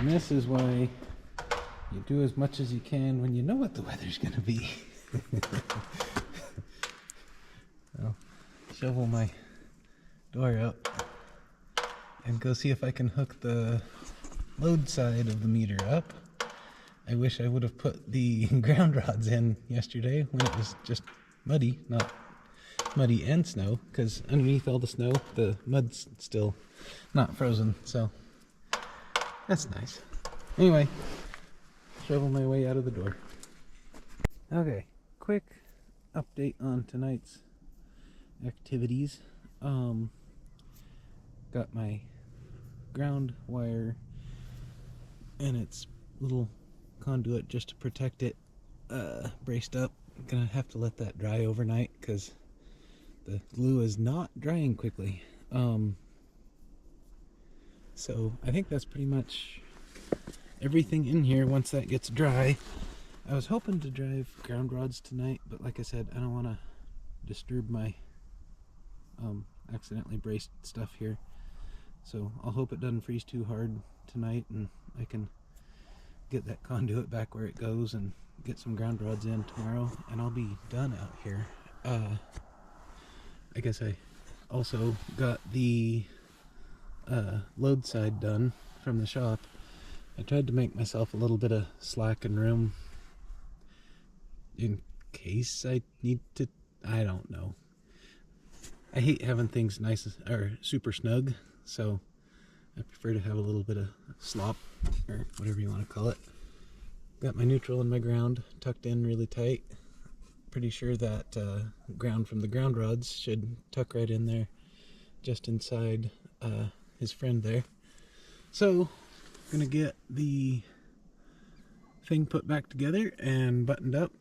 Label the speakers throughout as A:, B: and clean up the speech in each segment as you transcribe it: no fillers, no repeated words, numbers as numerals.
A: And this is why you do as much as you can when you know what the weather's going to be. I'll shovel my door up and go see if I can hook the load side of the meter up. I wish I would have put the ground rods in yesterday when it was just muddy, not muddy and snow, because underneath all the snow, the mud's still not frozen, so that's nice. Anyway, shovel my way out of the door. Okay, quick update on tonight's activities. Got my ground wire and its little conduit just to protect it braced up. I'm gonna have to let that dry overnight because the glue is not drying quickly. So I think that's pretty much everything in here. Once that gets dry, I was hoping to drive ground rods tonight, but like I said, I don't want to disturb my accidentally braced stuff here. So I'll hope it doesn't freeze too hard tonight and I can get that conduit back where it goes and get some ground rods in tomorrow, and I'll be done out here. I guess I also got the load side done from the shop. I tried to make myself a little bit of slack and room in case I need to, I don't know. I hate having things nice or super snug, so I prefer to have a little bit of slop, or whatever you want to call it. Got my neutral and my ground tucked in really tight. Pretty sure that ground from the ground rods should tuck right in there, just inside his friend there. So, gonna get the thing put back together and buttoned up.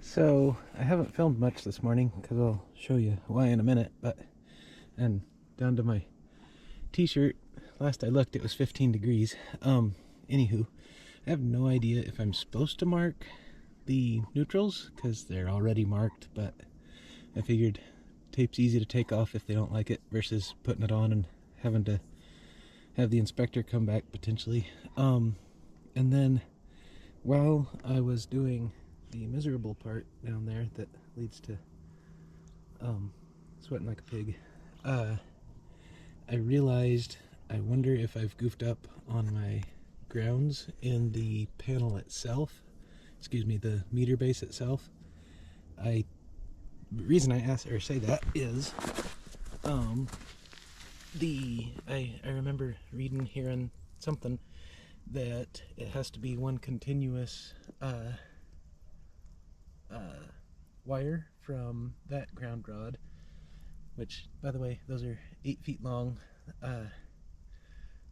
A: So, I haven't filmed much this morning because I'll show you why in a minute, and down to my t-shirt, last I looked it was 15 degrees. Anywho, I have no idea if I'm supposed to mark the neutrals because they're already marked, but I figured tape's easy to take off if they don't like it versus putting it on and having to have the inspector come back potentially. And then while I was doing the miserable part down there that leads to sweating like a pig, I realized I wonder if I've goofed up on my grounds in the panel itself. Excuse me, the meter base itself. The reason I ask or say that is I remember reading here on something that it has to be one continuous wire from that ground rod, which, by the way, those are 8 feet long,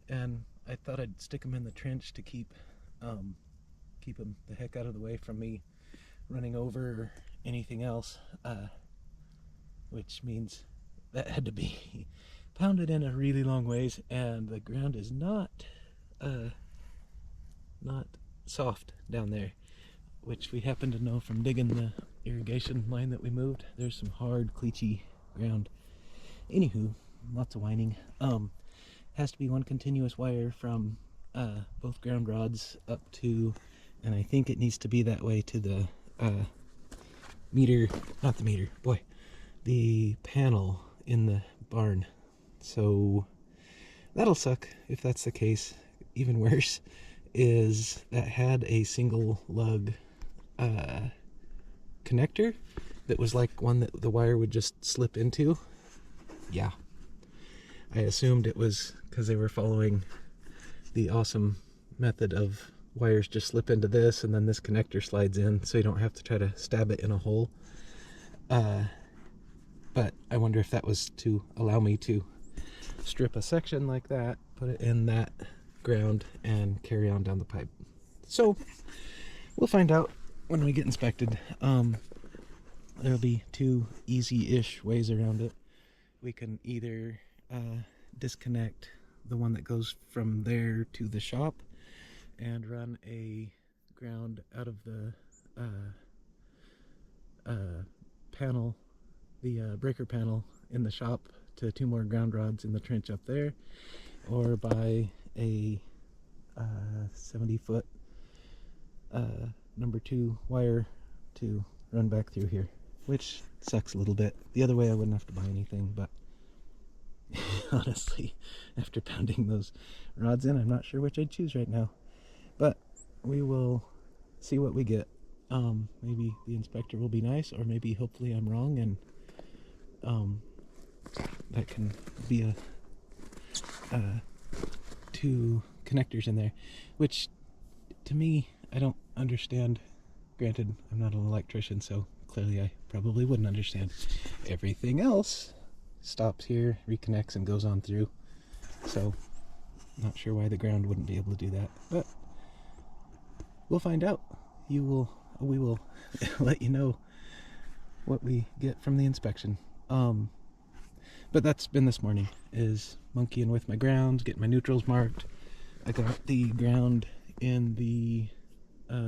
A: and I thought I'd stick them in the trench to keep them the heck out of the way from me running over or anything else, which means that had to be pounded in a really long ways, and the ground is not soft down there, which we happen to know from digging the irrigation line that we moved. There's some hard, cleachy ground. Anywho, lots of whining. Has to be one continuous wire from both ground rods up to, and I think it needs to be that way to the the panel in the barn. So that'll suck if that's the case. Even worse is that had a single lug connector that was like one that the wire would just slip into. Yeah, I assumed it was because they were following the awesome method of wires just slip into this and then this connector slides in, so you don't have to try to stab it in a hole. But I wonder if that was to allow me to strip a section like that, put it in that ground, and carry on down the pipe. So we'll find out when we get inspected. There'll be two easy-ish ways around it. We can either disconnect the one that goes from there to the shop and run a ground out of the panel, the breaker panel in the shop to 2 more ground rods in the trench up there, or buy a 70-foot number 2 wire to run back through here, which sucks a little bit. The other way I wouldn't have to buy anything, but honestly, after pounding those rods in, I'm not sure which I'd choose right now. But we will see what we get. Maybe the inspector will be nice, or maybe hopefully I'm wrong, and that can be a 2 connectors in there, which to me, I don't understand. Granted, I'm not an electrician, so clearly I probably wouldn't understand. Everything else stops here, reconnects, and goes on through. So, not sure why the ground wouldn't be able to do that, but we'll find out. We will let you know what we get from the inspection. But that's been this morning, is monkeying with my grounds, getting my neutrals marked. I got the ground in the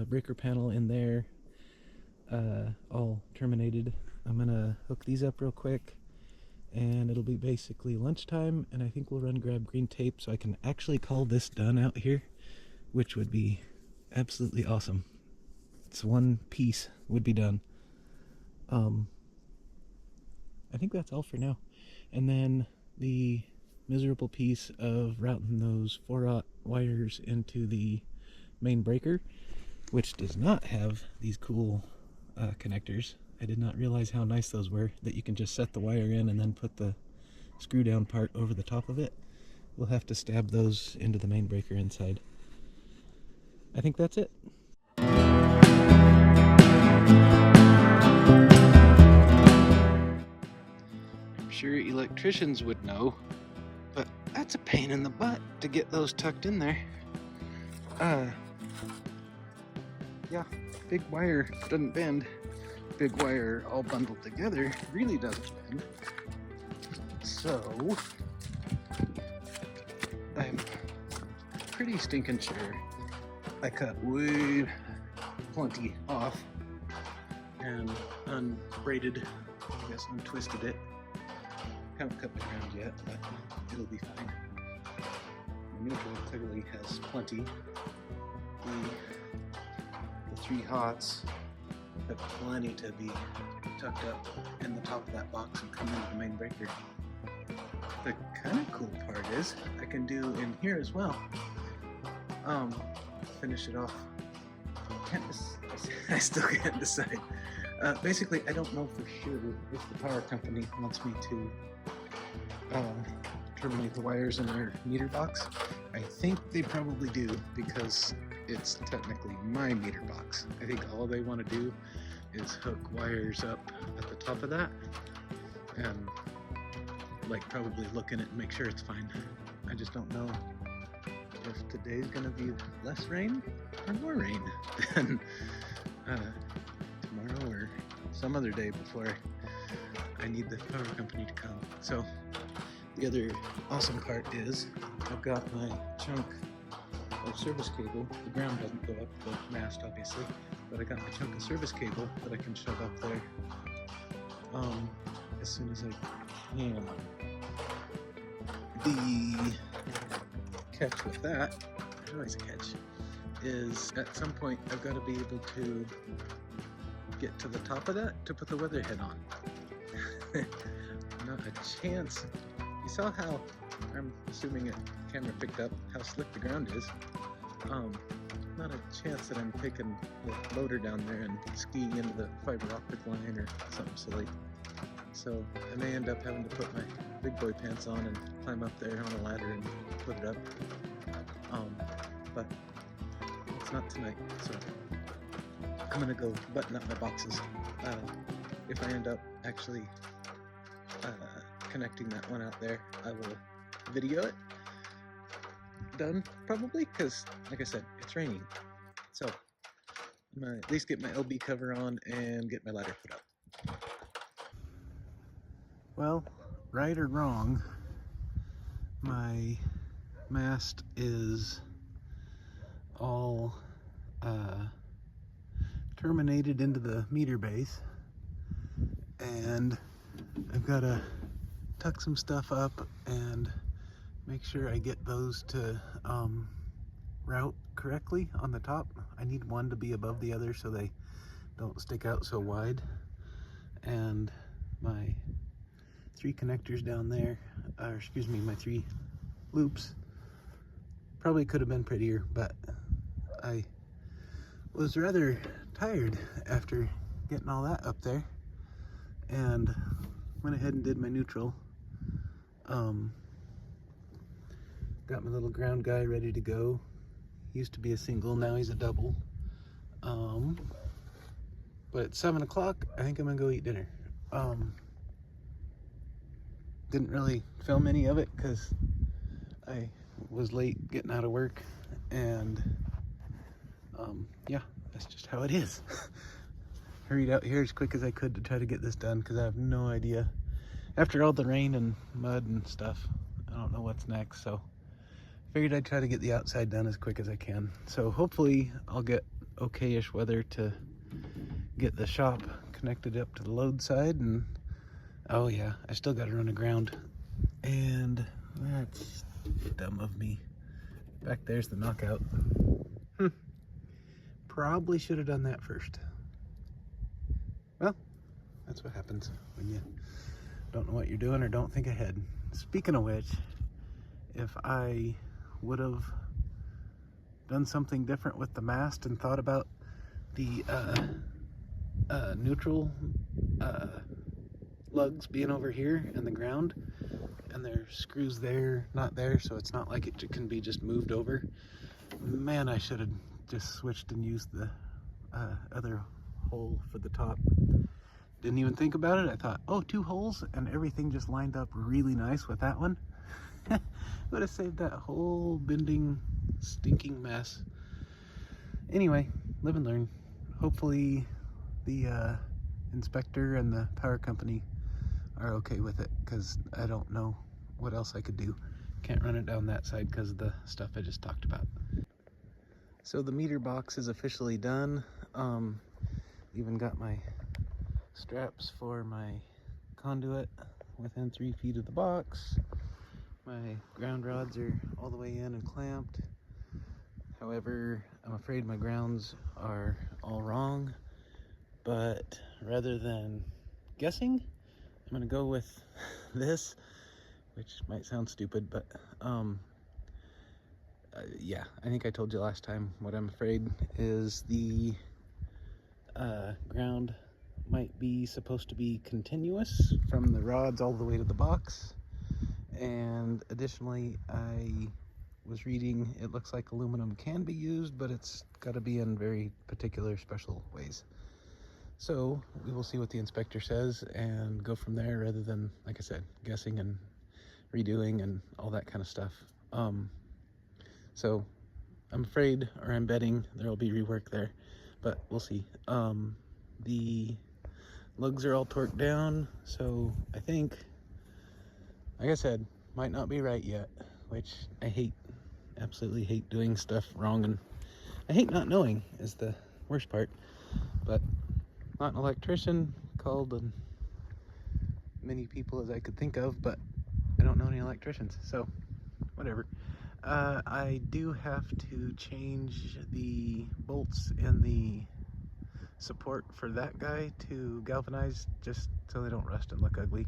A: breaker panel in there all terminated. I'm gonna hook these up real quick, and it'll be basically lunchtime, and I think we'll run grab green tape so I can actually call this done out here, which would be absolutely awesome. It's one piece would be done. I think that's all for now. And then the miserable piece of routing those 4/0 wires into the main breaker, which does not have these cool connectors. I did not realize how nice those were, that you can just set the wire in and then put the screw down part over the top of it. We'll have to stab those into the main breaker inside. I think that's it. I'm sure electricians would know, but that's a pain in the butt to get those tucked in there. Yeah, big wire doesn't bend. Big wire all bundled together really doesn't bend. So, I'm pretty stinking sure I cut way plenty off and unbraided, I guess untwisted it. Haven't cut the ground yet, but it'll be fine. The neutral clearly has plenty. The 3 hots have plenty to be tucked up in the top of that box and come into the main breaker. The kind of cool part is I can do in here as well. Finish it off. I still can't decide. Basically, I don't know for sure if the power company wants me to terminate the wires in their meter box. I think they probably do, because it's technically my meter box. I think all they want to do is hook wires up at the top of that and like probably look in it and make sure it's fine. I just don't know if today's gonna be less rain or more rain than tomorrow or some other day before I need the power company to come. So the other awesome part is I've got my chunk of service cable. The ground doesn't go up the mast obviously, but I got my chunk of service cable that I can shove up there as soon as I can. The catch with that, there's always a catch, is at some point I've got to be able to get to the top of that to put the weatherhead on. Not a chance. You saw how, I'm assuming the camera picked up how slick the ground is. Not a chance that I'm taking the loader down there and skiing into the fiber optic line or something silly. So I may end up having to put my big boy pants on and climb up there on a ladder and put it up. But it's not tonight, so I'm gonna go button up my boxes. If I end up actually connecting that one out there, I will video it. Done, probably, because like I said, it's raining. So I'm gonna at least get my LB cover on and get my ladder put up. Well, right or wrong, my mast is all terminated into the meter base, and I've got to tuck some stuff up and make sure I get those to route correctly on the top. I need one to be above the other so they don't stick out so wide. And my 3 connectors down there, or excuse me, my 3 loops, probably could have been prettier, but I was rather tired after getting all that up there, and went ahead and did my neutral. Got my little ground guy ready to go. Used to be a single, now he's a double. But at 7 o'clock, I think I'm gonna go eat dinner. Didn't really film any of it because I was late getting out of work, and yeah, that's just how it is. Hurried out here as quick as I could to try to get this done because I have no idea. After all the rain and mud and stuff, I don't know what's next, so figured I'd try to get the outside done as quick as I can. So hopefully I'll get okay-ish weather to get the shop connected up to the load side. And oh yeah, I still got to run aground, and that's dumb of me. Back there's the knockout. Probably should have done that first. Well, that's what happens when you don't know what you're doing or don't think ahead. Speaking of which, if I would have done something different with the mast and thought about the neutral lugs being over here in the ground, and their screws there, not there, so it's not like it can be just moved over. Man, I should have just switched and used the other hole for the top. Didn't even think about it. I thought, oh, 2 holes, and everything just lined up really nice with that one. Would have saved that whole bending, stinking mess. Anyway, live and learn. Hopefully the inspector and the power company are okay with it, because I don't know what else I could do. Can't run it down that side because of the stuff I just talked about. So the meter box is officially done. Even got my straps for my conduit within 3 feet of the box. My ground rods are all the way in and clamped. However, I'm afraid my grounds are all wrong, but rather than guessing, I'm gonna go with this, which might sound stupid, but yeah, I think I told you last time what I'm afraid is the ground might be supposed to be continuous from the rods all the way to the box. And additionally, I was reading, it looks like aluminum can be used, but it's got to be in very particular special ways. So we will see what the inspector says and go from there, rather than, like I said, guessing and redoing and all that kind of stuff. So I'm afraid, or I'm betting, there will be rework there, but we'll see. The lugs are all torqued down, so I think, like I said, might not be right yet, which I hate, absolutely hate doing stuff wrong, and I hate not knowing is the worst part. But not an electrician, called as many people as I could think of, but I don't know any electricians, so whatever. I do have to change the bolts in the support for that guy to galvanized, just so they don't rust and look ugly.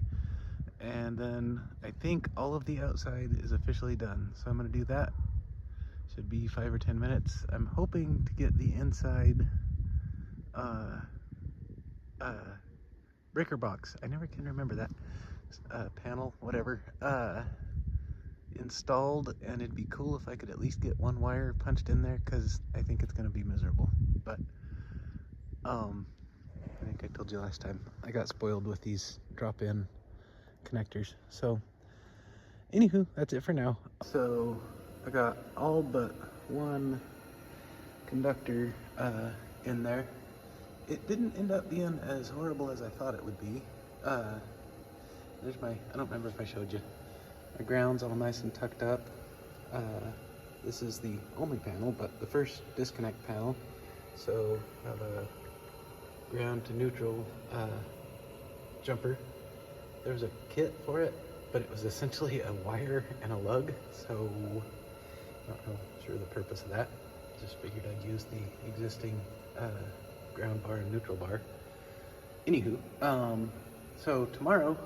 A: And then I think all of the outside is officially done, so I'm going to do that. Should be 5 or 10 minutes. I'm hoping to get the inside breaker box, I never can remember that, panel, whatever, installed, and it'd be cool if I could at least get 1 wire punched in there, because I think it's going to be miserable. But I think I told you last time, I got spoiled with these drop-in connectors. So anywho, that's it for now. So I got all but 1 conductor in there. It didn't end up being as horrible as I thought it would be. There's my, I don't remember if I showed you, my ground's all nice and tucked up. This is the only panel, but the first disconnect panel. So I have a ground to neutral jumper. There was a kit for it, but it was essentially a wire and a lug. So Not real sure the purpose of that. Just figured I'd use the existing ground bar and neutral bar. Anywho, so tomorrow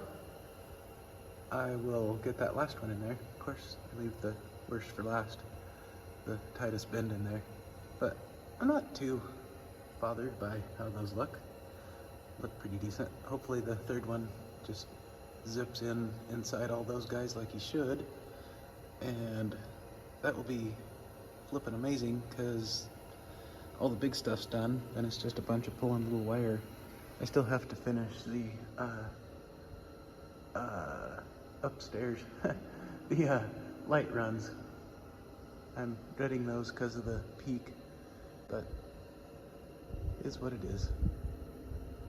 A: I will get that last one in there. Of course, I leave the worst for last, the tightest bend in there. But I'm not too bothered by how those look. Look pretty decent. Hopefully the third one just zips in inside all those guys like he should. And that will be flipping amazing because all the big stuff's done and it's just a bunch of pulling little wire. I still have to finish the upstairs, the light runs. I'm dreading those because of the peak, but it is what it is.